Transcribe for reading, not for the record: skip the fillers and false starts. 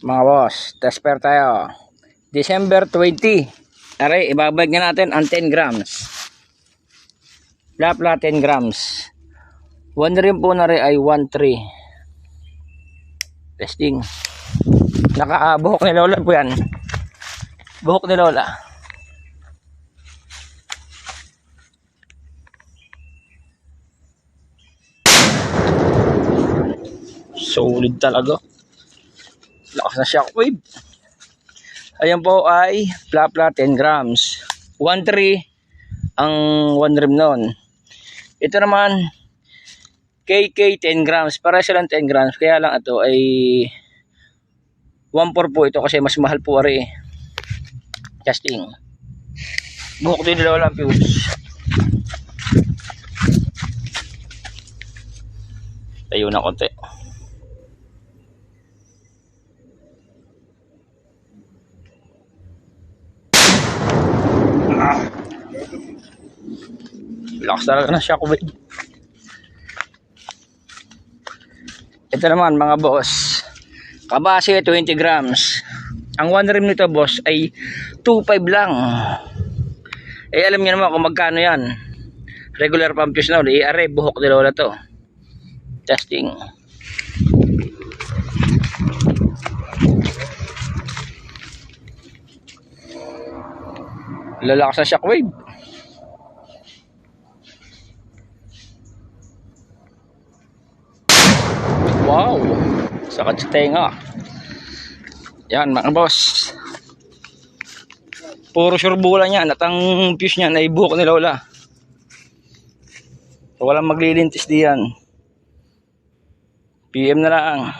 Mga boss, test pair tayo. December 20. Aray, ibabag nga natin ang 10 grams. Plapla 10 grams. One rin po na rin ay 1.3. Testing. Buhok ni Lola po yan. Buhok ni Lola. Solid talaga. Lakas na shockwave. Ayan po ay Plapla 10 grams. 1.3 ang 1 rim nun. Ito naman KK 10 grams. Para silang 10 grams. Kaya lang ito ay 1.4 po ito kasi mas mahal po ari. Testing. Buhok din nila walang fuse. Tayo na konti. Lakas talaga ng shockwave. Ito naman mga boss, kabase 20 grams. Ang 1 rim nito boss ay 2.5 lang. Eh alam niyo naman kung magkano yan. Regular pump fuse na ulit. Are buhok ni Lola to. Testing. Lalakas na shockwave. Wow, sakit sa tenga. Yan mga boss. Puro surbulan yan at ang fuse niyan ay buhok ni Lola. So, walang maglilintis diyan. PM na lang.